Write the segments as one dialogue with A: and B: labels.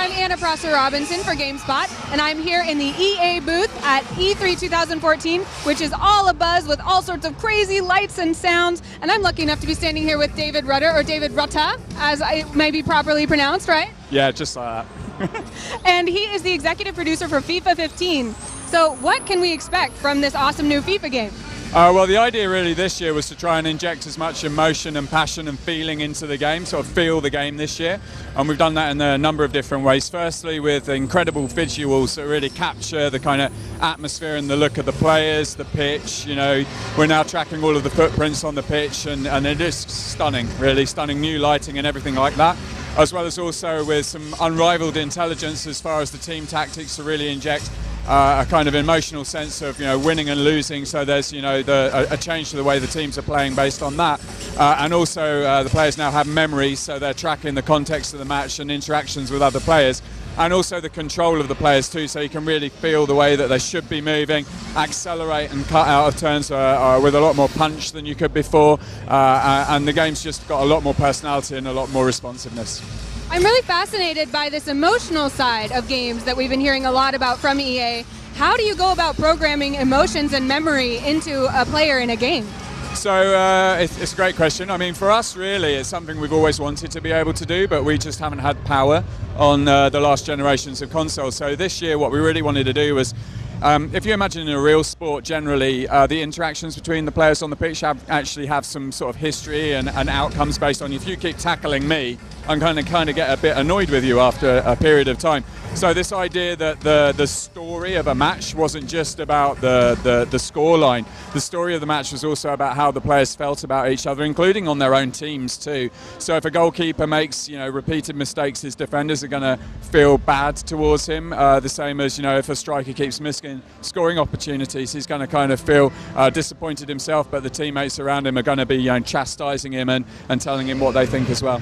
A: I'm Anna Prosser-Robinson for GameSpot, and I'm here in the EA booth at E3 2014, which is all abuzz with all sorts of crazy lights and sounds. And I'm lucky enough to be standing here with David Rutter, or David Rutter, as it may be properly pronounced, right?
B: Yeah, just like that.
A: And he is the executive producer for FIFA 15. So what can we expect from this awesome new FIFA game?
B: Well, the idea really this year was to try and inject as much emotion and passion and feeling into the game, sort of feel the game this year. And we've done that in a number of different ways. Firstly, with incredible visuals that really capture the kind of atmosphere and the look of the players, the pitch. You know, we're now tracking all of the footprints on the pitch, and it is stunning, really stunning new lighting and everything like that. As well as also with some unrivaled intelligence as far as the team tactics to really inject a kind of emotional sense of, you know, winning and losing. So there's, you know, a change to the way the teams are playing based on that. And also the players now have memories, so they're tracking the context of the match and interactions with other players. And also the control of the players too, so you can really feel the way that they should be moving, accelerate and cut out of turns with a lot more punch than you could before. And the game's just got a lot more personality and a lot more responsiveness.
A: I'm really fascinated by this emotional side of games that we've been hearing a lot about from EA. How do you go about programming emotions and memory into a player in a game?
B: So it's a great question. I mean, for us, really, it's something we've always wanted to be able to do, but we just haven't had power on the last generations of consoles. So this year, what we really wanted to do was, if you imagine in a real sport, generally, the interactions between the players on the pitch actually have some sort of history and outcomes based on. If you keep tackling me, I'm going to kind of get a bit annoyed with you after a period of time. So this idea that the story of a match wasn't just about the score line. The story of the match was also about how the players felt about each other, including on their own teams too. So if a goalkeeper makes, you know, repeated mistakes, his defenders are going to feel bad towards him. The same as, you know, if a striker keeps missing scoring opportunities, he's going to kind of feel disappointed himself, but the teammates around him are going to be, you know, chastising him and telling him what they think as well.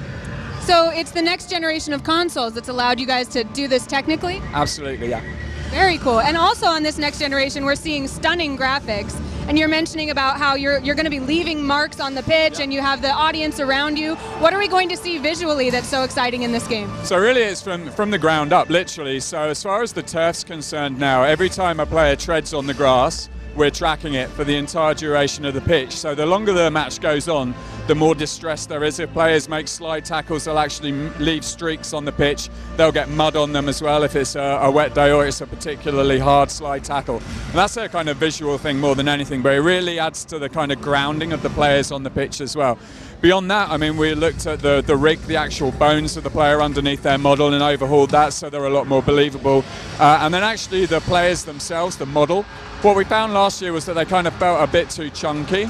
A: So it's the next generation of consoles that's allowed you guys to do this technically?
B: Absolutely, yeah.
A: Very cool. And also on this next generation, we're seeing stunning graphics. And you're mentioning about how you're going to be leaving marks on the pitch, and you have the audience around you. What are we going to see visually that's so exciting in this game?
B: So really it's from the ground up, literally. So as far as the turf's concerned now, every time a player treads on the grass, we're tracking it for the entire duration of the pitch. So the longer the match goes on, the more distress there is. If players make slide tackles, they'll actually leave streaks on the pitch. They'll get mud on them as well if it's a wet day or it's a particularly hard slide tackle. And that's a kind of visual thing more than anything, but it really adds to the kind of grounding of the players on the pitch as well. Beyond that, I mean, we looked at the rig, the actual bones of the player underneath their model, and overhauled that so they're a lot more believable. And then actually the players themselves, the model, what we found last year was that they kind of felt a bit too chunky.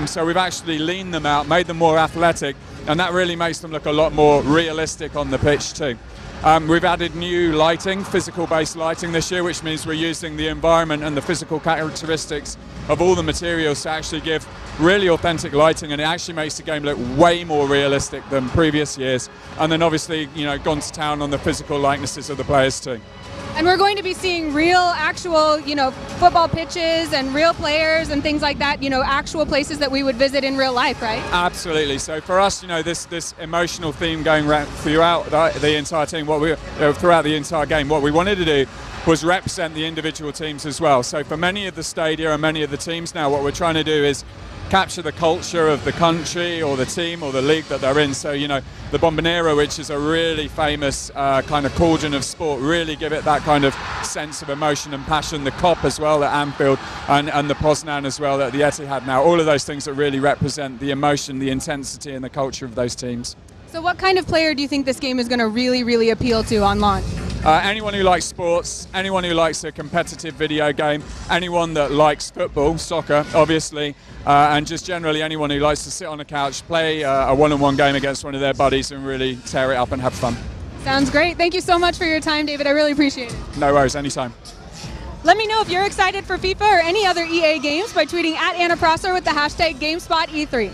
B: So we've actually leaned them out, made them more athletic, and that really makes them look a lot more realistic on the pitch too. We've added new lighting, physical-based lighting this year, which means we're using the environment and the physical characteristics of all the materials to actually give really authentic lighting, and it actually makes the game look way more realistic than previous years. And then obviously, you know, gone to town on the physical likenesses of the players too.
A: And we're going to be seeing real, actual, you know, football pitches and real players and things like that, you know, actual places that we would visit in real life, right?
B: Absolutely. So for us, you know, this emotional theme going throughout the entire team, throughout the entire game, what we wanted to do was represent the individual teams as well. So for many of the stadia and many of the teams now, what we're trying to do is capture the culture of the country or the team or the league that they're in. So, you know, the Bombonera, which is a really famous kind of cauldron of sport, really give it that kind of sense of emotion and passion. The Kop as well at Anfield, and the Poznan as well at the Etihad now. All of those things that really represent the emotion, the intensity and the culture of those teams.
A: So what kind of player do you think this game is going to really, really appeal to on launch?
B: Anyone who likes sports, anyone who likes a competitive video game, anyone that likes football, soccer, obviously, and just generally anyone who likes to sit on a couch, play a one-on-one game against one of their buddies and really tear it up and have fun.
A: Sounds great. Thank you so much for your time, David. I really appreciate it.
B: No worries, anytime.
A: Let me know if you're excited for FIFA or any other EA games by tweeting @AnnaProsser with the hashtag GameSpotE3.